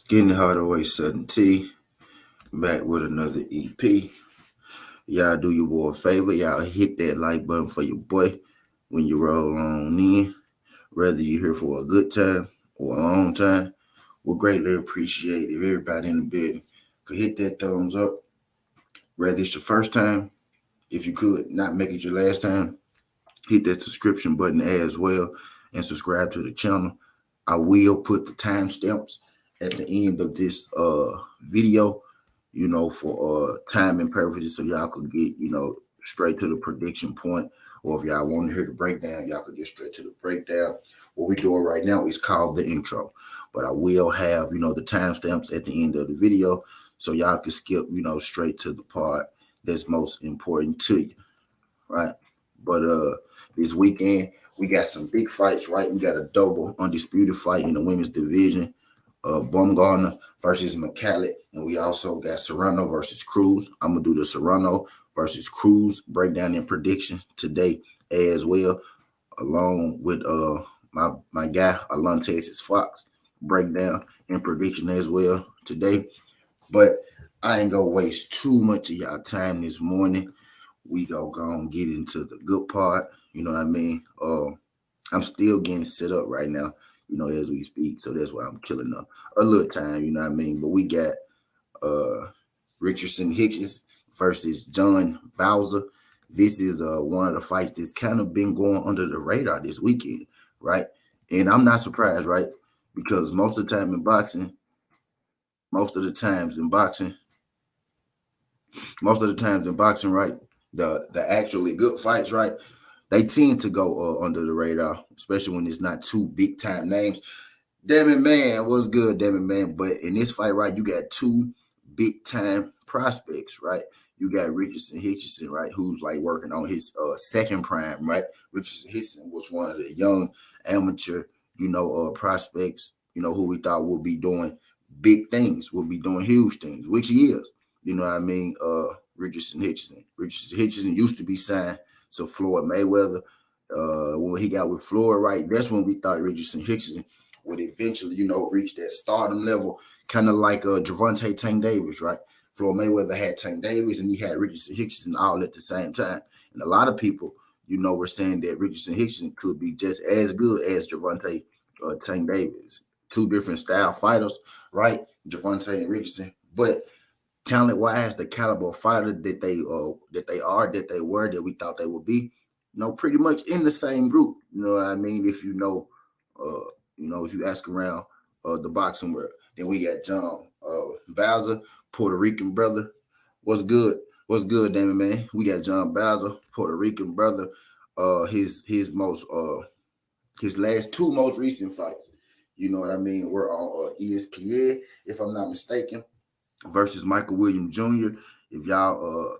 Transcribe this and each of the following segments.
Getting the hard away 7T, back with another EP. Y'all do your boy a favor. Y'all hit that like button for your boy when you roll on in. Whether you're here for a good time or a long time, we'll greatly appreciate if everybody in the building could hit that thumbs up. Whether it's your first time, if you could not make it your last time, hit that subscription button as well and subscribe to the channel. I will put the timestamps at the end of this video, for timing purposes, so y'all could get, straight to the prediction point. Or if y'all want to hear the breakdown, y'all could get straight to the breakdown. What we're doing right now is called the intro, but I will have, the timestamps at the end of the video, so y'all can skip, straight to the part that's most important to you, right? But this weekend we got some big fights, right? We got a double undisputed fight in the women's division. Baumgartner versus McCallett, and we also got Serrano versus Cruz. I'm gonna do the Serrano versus Cruz breakdown and prediction today as well, along with my guy Alon Texas Fox breakdown and prediction as well today. But I ain't gonna waste too much of y'all time this morning. We go and get into the good part. You know what I mean? I'm still getting set up right now, as we speak. So that's why I'm killing a little time, you know what I mean? But we got Richardson Hitchins versus John Bauza. This is one of the fights that's kind of been going under the radar this weekend, right? And I'm not surprised, right? Because most of the times in boxing, right, the actually good fights, right, they tend to go under the radar, especially when it's not two big time names. Damn it, man, what's good, damn it, man? But in this fight, right, you got two big time prospects, right? You got Richardson Hitchins, right, who's like working on his second prime, right? Richardson Hitchins was one of the young amateur, prospects, who we thought would be doing big things, would be doing huge things, which he is. You know what I mean? Richardson Hitchins used to be signed to Floyd Mayweather. When he got with Floyd, right, that's when we thought Richardson Hitchins would eventually, reach that stardom level, kind of like Gervonta Tank Davis, right? Floyd Mayweather had Tank Davis and he had Richardson Hitchins all at the same time. And a lot of people, were saying that Richardson Hitchins could be just as good as Gervonta Tank Davis. Two different style fighters, right? Gervonta and Richardson. But talent-wise, the caliber of fighter that they were, that we thought they would be, pretty much in the same group. You know what I mean? If if you ask around the boxing world, then we got John Bauza, Puerto Rican brother. What's good? What's good, damn it, man? We got John Bauza, Puerto Rican brother. His last two most recent fights, you know what I mean, were on ESPN, if I'm not mistaken, versus Michael Williams Jr. If y'all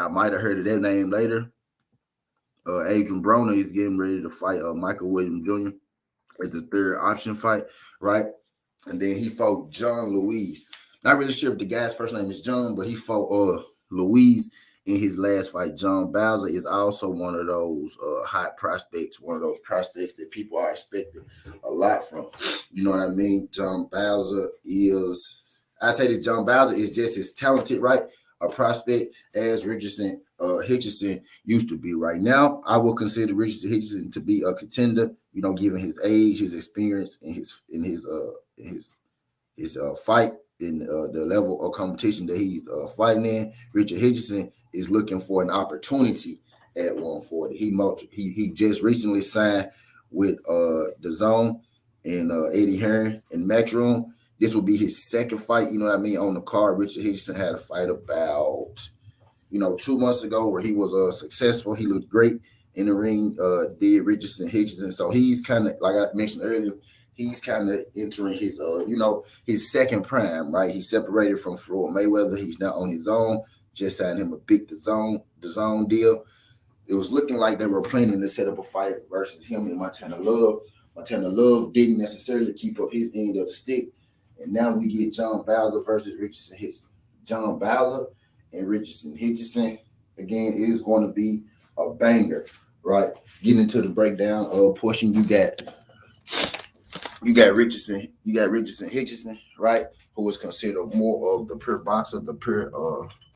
might have heard of that name later. Adrian Broner is getting ready to fight Michael Williams Jr. It's the third option fight, right? And then he fought John Louise. Not really sure if the guy's first name is John, but he fought Louise in his last fight. John Bauza is also one of those hot prospects, one of those prospects that people are expecting a lot from. You know what I mean? John Bauza is, I say this, John Bauza is just as talented, right, a prospect as Richardson Hitchins used to be. Right now, I will consider Richardson Hitchins to be a contender, given his age, his experience, and his fight in the level of competition that he's fighting in. Richard Hitchins is looking for an opportunity at 140. He just recently signed with the Zone and Eddie Hearn and Matchroom. This will be his second fight, on the card. Richard Hitchins had a fight about 2 months ago where he was successful. He looked great in the ring, did Richardson Hitchins. And so he's kind of, like I mentioned earlier, he's kind of entering his, his second prime, right? He's separated from Floyd Mayweather. He's now on his own. Just signed him a big DAZN deal. It was looking like they were planning to set up a fight versus him and Montana Love. Montana Love didn't necessarily keep up his end of the stick. And now we get John Bauza versus Richardson Hitchins. John Bauza and Richardson Hitchins, again, is going to be a banger, right? Getting into the breakdown portion, you got Richardson Hitchins, right? who is considered more of the pure boxer, the pure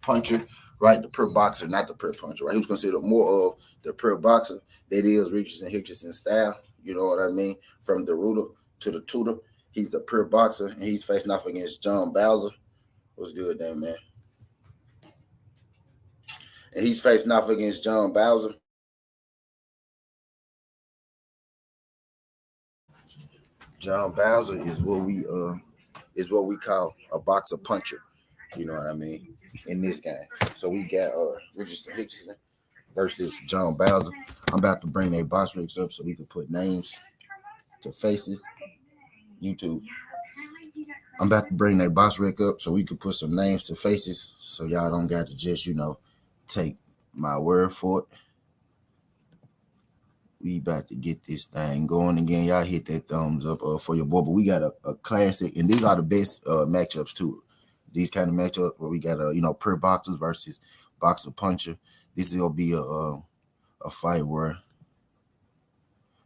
puncher, right? The pure boxer, not the pure puncher, right? Who's considered more of the pure boxer. That is Richardson Hitchins style. You know what I mean? From the rooter to the tutor. He's the pure boxer, and he's facing off against John Bauza. What's good, then, man? And he's facing off against John Bauza. John Bauza is what we call a boxer puncher. You know what I mean? In this game. So we got Richardson Hitchins versus John Bauza. I'm about to bring their box rigs up so we can put names to faces. YouTube. I'm about to bring their box rig up so we can put some names to faces so y'all don't got to just, take my word for it. We about to get this thing going again. Y'all hit that thumbs up for your boy. But we got a classic, and these are the best matchups too. These kind of matchups where we got pure boxers versus boxer puncher. This is gonna be a fight where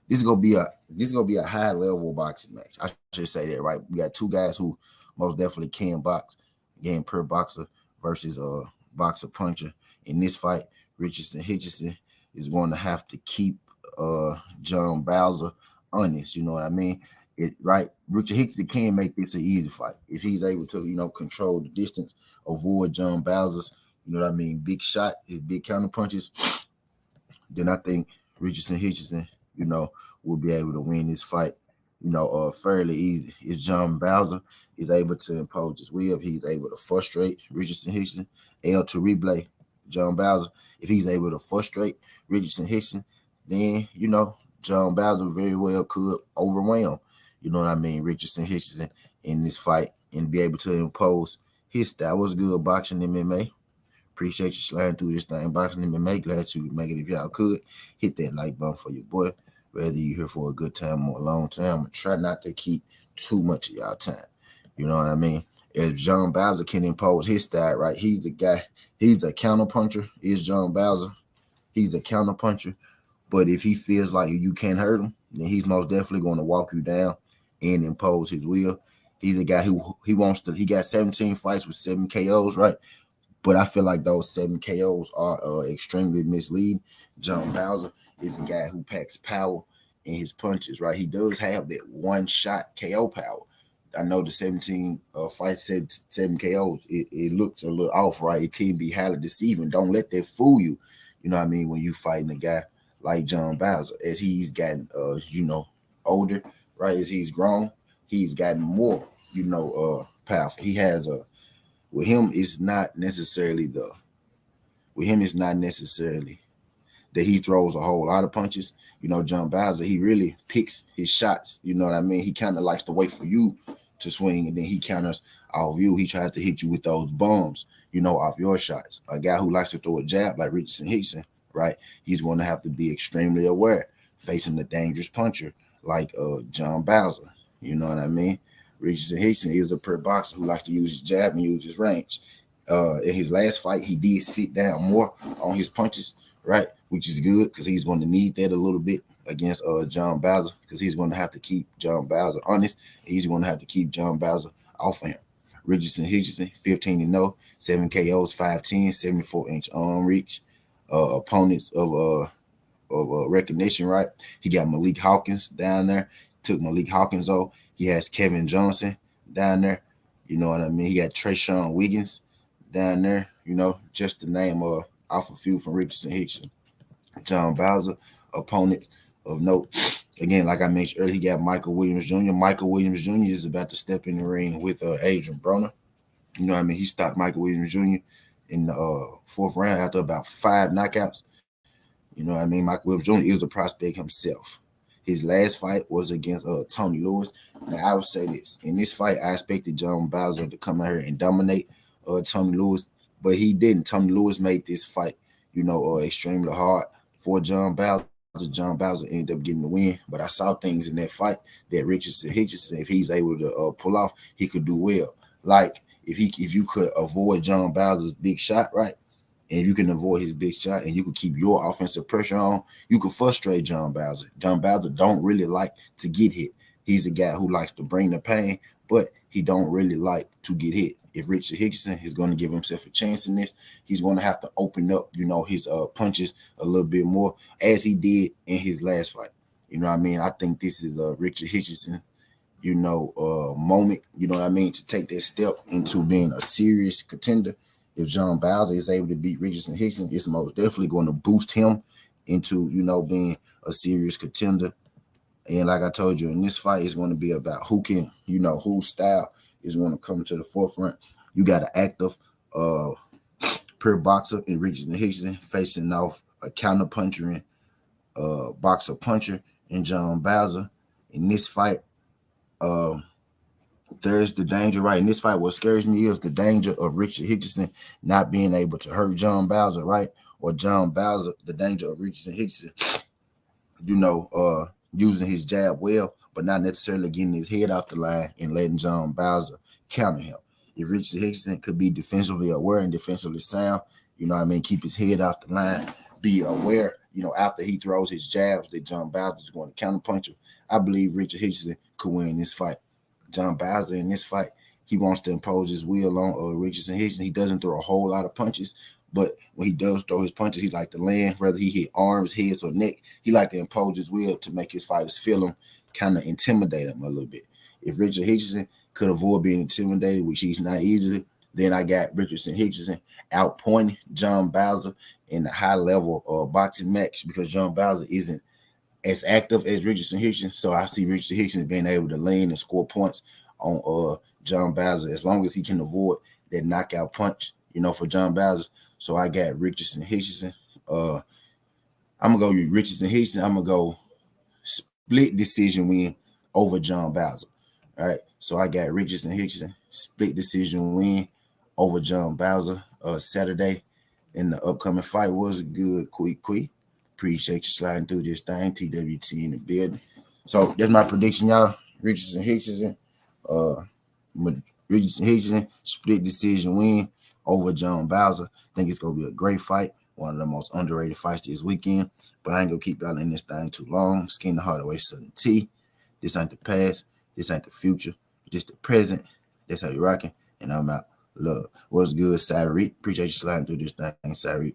this is gonna be a high level boxing match. I should say that, right? We got two guys who most definitely can box. Again, pure boxer versus boxer puncher. In this fight, Richardson Hitchins is going to have to keep John Bauza honest. You know what I mean? Right? Richard Hitchins can make this an easy fight if he's able to, control the distance, avoid John Bauza's, big shot, his big counter punches. Then I think Richardson Hitchins, will be able to win this fight, fairly easy. If John Bauza is able to impose his will, if he's able to frustrate Richardson Hitchins, to replay John Bauza, if he's able to frustrate Richardson Hitchins, then, John Bauza very well could overwhelm, Richardson Hitchins in this fight and be able to impose his style. What's good, Boxing MMA? Appreciate you sliding through this thing, Boxing MMA. Glad you could make it. If y'all could, hit that like button for your boy. Whether you're here for a good time or a long time, I'm going to try not to keep too much of y'all time. You know what I mean? If John Bauza can impose his style, right, he's the guy. He's a counter puncher, is John Bauza. He's a counter puncher. But if he feels like you can't hurt him, then he's most definitely going to walk you down and impose his will. He's a guy who he got 17 fights with 7 KOs, right? But I feel like those 7 KOs are extremely misleading. John Bauza is a guy who packs power in his punches, right? He does have that one-shot KO power. I know the 17 fights, 7 KOs, it looks a little off, right? It can be highly deceiving. Don't let that fool you, when you fighting a guy like John Bauza. As he's gotten, older, right? As he's grown, he's gotten more, powerful. He has with him, it's not necessarily that he throws a whole lot of punches. John Bauza, he really picks his shots. You know what I mean? He kind of likes to wait for you to swing, and then he counters off you. He tries to hit you with those bombs, off your shots. A guy who likes to throw a jab like Richardson Hitchins, right? He's going to have to be extremely aware facing a dangerous puncher like John Bauza. You know what I mean? Richardson Hitchins is a pure boxer who likes to use his jab and use his range. In his last fight, he did sit down more on his punches, right? Which is good because he's going to need that a little bit against John Bauza, because he's going to have to keep John Bauza honest. He's going to have to keep John Bauza off of him. Richardson Hitchins, 15-0, 7 KOs, 5'10", 74-inch arm reach. Opponents of recognition, right? He got Malik Hawkins down there. Took Malik Hawkins off. He has Kevin Johnson down there. You know what I mean? He got Trayshawn Wiggins down there. Just to name off a few from Richardson Hitchins. John Bauza, opponents of note. Again, like I mentioned earlier, he got Michael Williams Jr. Michael Williams Jr. is about to step in the ring with Adrian Broner. You know what I mean? He stopped Michael Williams Jr. in the fourth round after about 5 knockouts. You know what I mean? Michael Williams Jr. is a prospect himself. His last fight was against Tony Lewis. Now, I would say this. In this fight, I expected John Bauza to come out here and dominate Tony Lewis, but he didn't. Tony Lewis made this fight, extremely hard for John Bauza. John Bauza ended up getting the win, but I saw things in that fight that Richardson Hitchins, if he's able to pull off, he could do well. Like, if you could avoid John Bauza's big shot, right? And you can avoid his big shot and you can keep your offensive pressure on, you can frustrate John Bauza. John Bauza don't really like to get hit. He's a guy who likes to bring the pain, but he don't really like to get hit. If Richard Hitchins is going to give himself a chance in this, he's going to have to open up, his punches a little bit more, as he did in his last fight. You know what I mean? I think this is Richard Hitchins, moment, to take that step into being a serious contender. If John Bauza is able to beat Richardson Hitchins, it's most definitely going to boost him into, being a serious contender. And like I told you, in this fight, it's going to be about whose style is going to come to the forefront. You got an active, pure boxer in Richardson Hitchins facing off a counter puncher and boxer puncher in John Bauza. In this fight, there's the danger, right? In this fight, what scares me is the danger of Richard Hitchins not being able to hurt John Bauza, right? Or John Bauza, the danger of Richardson Hitchins, using his jab well, but not necessarily getting his head off the line and letting John Bauza counter him. If Richard Hitchins could be defensively aware and defensively sound, keep his head off the line, be aware, after he throws his jabs that John Bauza is going to counterpunch him, I believe Richard Hitchins could win this fight. John Bauza in this fight, he wants to impose his will on Richardson Hitchins. He doesn't throw a whole lot of punches, but when he does throw his punches, he like to land, whether he hit arms, heads, or neck. He like to impose his will to make his fighters feel him, kind of intimidate him a little bit. If Richard Hitchins could avoid being intimidated, which he's not easily, then I got Richardson Hitchins outpointing John Bauza in the high-level boxing match, because John Bauza isn't as active as Richardson Hitchins. So I see Richardson Hitchins being able to land and score points on John Bauza as long as he can avoid that knockout punch, for John Bauza. So I got Richardson Hitchins. I'm going to go with Richardson Hitchins. I'm going to go split decision win over John Bauza. All right. So I got Richardson Hitchins, split decision win over John Bauza Saturday. And the upcoming fight was good, quick. Appreciate you sliding through this thing. TWT in the building. So that's my prediction, y'all. Richardson Hitchins, split decision win over John Bauza. I think it's going to be a great fight. One of the most underrated fights this weekend. But I ain't going to keep y'all in this thing too long. Skin the Hardaway Southern T. This ain't the past. This ain't the future. Just the present. That's how you rocking. And I'm out. Love. What's good, Cyril? Appreciate you sliding through this thing, Cyril.